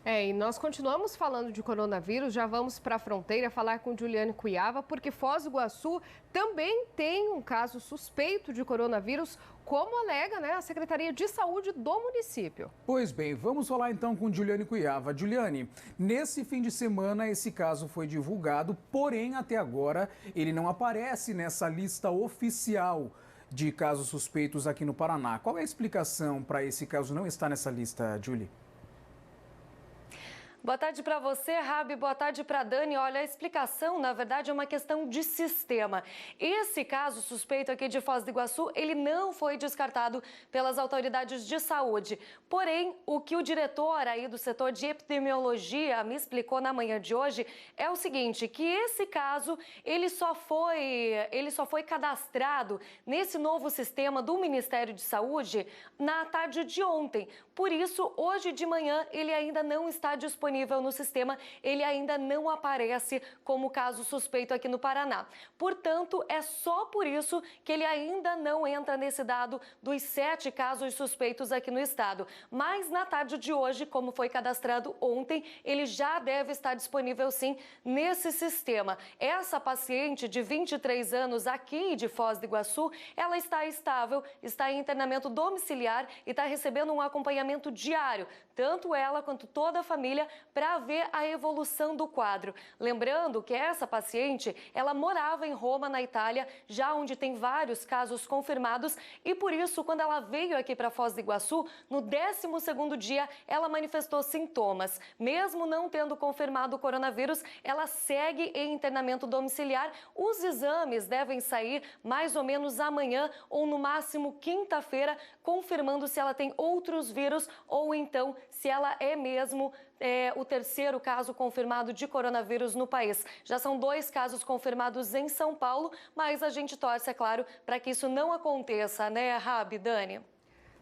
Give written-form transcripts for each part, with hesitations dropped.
E nós continuamos falando de coronavírus, já vamos para a fronteira falar com Juliane Cuiava, porque Foz do Iguaçu também tem um caso suspeito de coronavírus, como alega, a Secretaria de Saúde do município. Pois bem, vamos falar então com Juliane Cuiava. Juliane, nesse fim de semana esse caso foi divulgado, porém até agora ele não aparece nessa lista oficial de casos suspeitos aqui no Paraná. Qual é a explicação para esse caso não estar nessa lista, Julie? Boa tarde para você, Rabi. Boa tarde para Dani. Olha, a explicação, na verdade, é uma questão de sistema. Esse caso suspeito aqui de Foz do Iguaçu, ele não foi descartado pelas autoridades de saúde. Porém, o que o diretor aí do setor de epidemiologia me explicou na manhã de hoje é o seguinte, que esse caso, ele só foi cadastrado nesse novo sistema do Ministério de Saúde na tarde de ontem. Por isso, hoje de manhã, ele ainda não está disponível no sistema, ele ainda não aparece como caso suspeito aqui no Paraná. Portanto, é só por isso que ele ainda não entra nesse dado dos 7 casos suspeitos aqui no estado. Mas na tarde de hoje, como foi cadastrado ontem, ele já deve estar disponível sim nesse sistema. Essa paciente de 23 anos aqui de Foz do Iguaçu, ela está estável, está em internamento domiciliar e está recebendo um acompanhamento diário, tanto ela quanto toda a família, para ver a evolução do quadro. Lembrando que essa paciente, ela morava em Roma, na Itália, já onde tem vários casos confirmados e por isso, quando ela veio aqui para Foz do Iguaçu, no 12º dia, ela manifestou sintomas. Mesmo não tendo confirmado o coronavírus, ela segue em internamento domiciliar. Os exames devem sair mais ou menos amanhã ou no máximo quinta-feira, confirmando se ela tem outros vírus ou então se ela é mesmo o terceiro caso confirmado de coronavírus no país. Já são 2 casos confirmados em São Paulo, mas a gente torce, é claro, para que isso não aconteça, né, Rabi, Dani?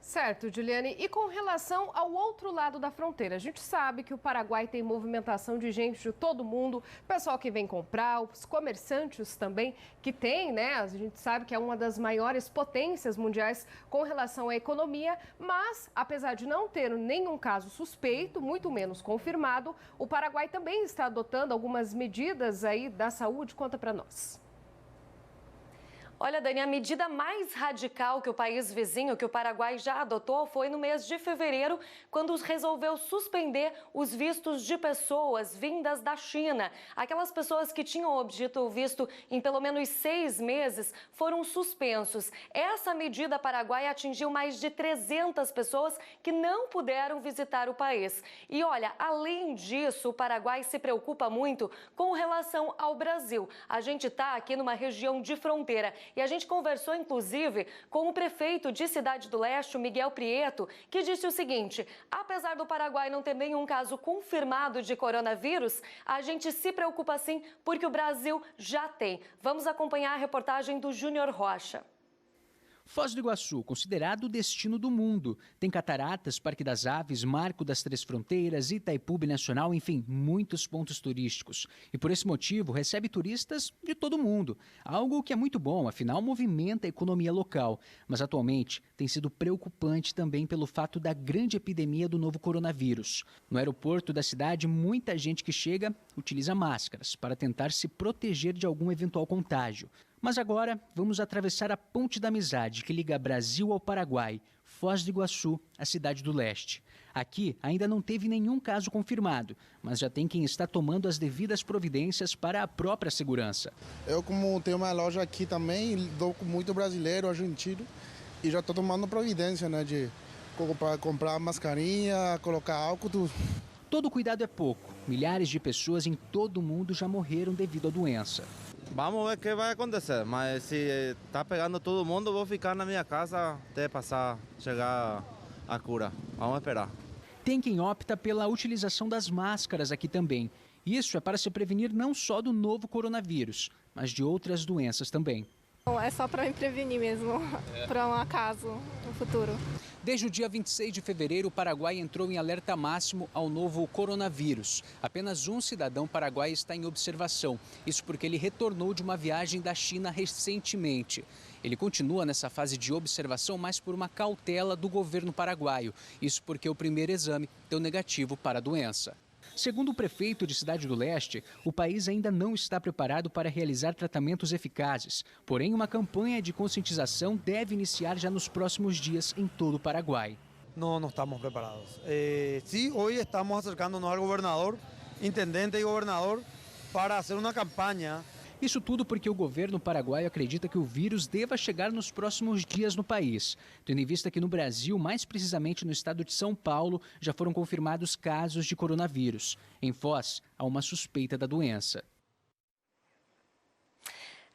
Certo, Juliane. E com relação ao outro lado da fronteira, a gente sabe que o Paraguai tem movimentação de gente de todo mundo, pessoal que vem comprar, os comerciantes também, que tem, a gente sabe que é uma das maiores potências mundiais com relação à economia, mas, apesar de não ter nenhum caso suspeito, muito menos confirmado, o Paraguai também está adotando algumas medidas aí da saúde. Conta para nós. Olha, Dani, a medida mais radical que o país vizinho, que o Paraguai já adotou, foi no mês de fevereiro, quando resolveu suspender os vistos de pessoas vindas da China. Aquelas pessoas que tinham obtido o visto em pelo menos 6 meses foram suspensos. Essa medida paraguaia atingiu mais de 300 pessoas que não puderam visitar o país. E olha, além disso, o Paraguai se preocupa muito com relação ao Brasil. A gente está aqui numa região de fronteira. E a gente conversou, inclusive, com o prefeito de Cidade do Leste, o Miguel Prieto, que disse o seguinte: apesar do Paraguai não ter nenhum caso confirmado de coronavírus, a gente se preocupa sim porque o Brasil já tem. Vamos acompanhar a reportagem do Júnior Rocha. Foz do Iguaçu, considerado o destino do mundo. Tem cataratas, Parque das Aves, Marco das Três Fronteiras, Itaipu Binacional, enfim, muitos pontos turísticos. E por esse motivo recebe turistas de todo mundo. Algo que é muito bom, afinal movimenta a economia local. Mas atualmente tem sido preocupante também pelo fato da grande epidemia do novo coronavírus. No aeroporto da cidade, muita gente que chega utiliza máscaras para tentar se proteger de algum eventual contágio. Mas agora vamos atravessar a Ponte da Amizade, que liga Brasil ao Paraguai, Foz do Iguaçu, a cidade do leste. Aqui ainda não teve nenhum caso confirmado, mas já tem quem está tomando as devidas providências para a própria segurança. Eu, como tenho uma loja aqui também, dou com muito brasileiro, argentino, e já estou tomando providência, de comprar mascarinha, colocar álcool, tudo. Todo cuidado é pouco. Milhares de pessoas em todo o mundo já morreram devido à doença. Vamos ver o que vai acontecer, mas se está pegando todo mundo, vou ficar na minha casa até chegar a cura. Vamos esperar. Tem quem opta pela utilização das máscaras aqui também. Isso é para se prevenir não só do novo coronavírus, mas de outras doenças também. É só para me prevenir mesmo, para um acaso no futuro. Desde o dia 26 de fevereiro, o Paraguai entrou em alerta máximo ao novo coronavírus. Apenas um cidadão paraguaio está em observação. Isso porque ele retornou de uma viagem da China recentemente. Ele continua nessa fase de observação, mas por uma cautela do governo paraguaio. Isso porque o primeiro exame deu negativo para a doença. Segundo o prefeito de Cidade do Leste, o país ainda não está preparado para realizar tratamentos eficazes. Porém, uma campanha de conscientização deve iniciar já nos próximos dias em todo o Paraguai. No estamos preparados. Sí, hoy estamos acercándonos al gobernador, intendente y gobernador para hacer una campaña. Isso tudo porque o governo paraguaio acredita que o vírus deva chegar nos próximos dias no país, tendo em vista que no Brasil, mais precisamente no estado de São Paulo, já foram confirmados casos de coronavírus. Em Foz, há uma suspeita da doença.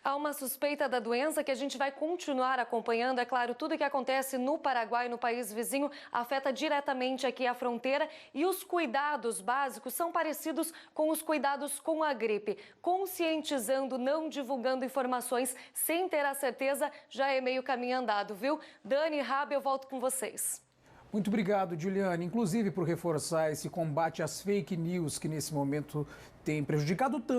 Há uma suspeita da doença que a gente vai continuar acompanhando. É claro, tudo que acontece no Paraguai, no país vizinho, afeta diretamente aqui a fronteira e os cuidados básicos são parecidos com os cuidados com a gripe. Conscientizando, não divulgando informações sem ter a certeza, já é meio caminho andado, viu? Dani e Rabi, eu volto com vocês. Muito obrigado, Juliane. Inclusive por reforçar esse combate às fake news que nesse momento tem prejudicado tanto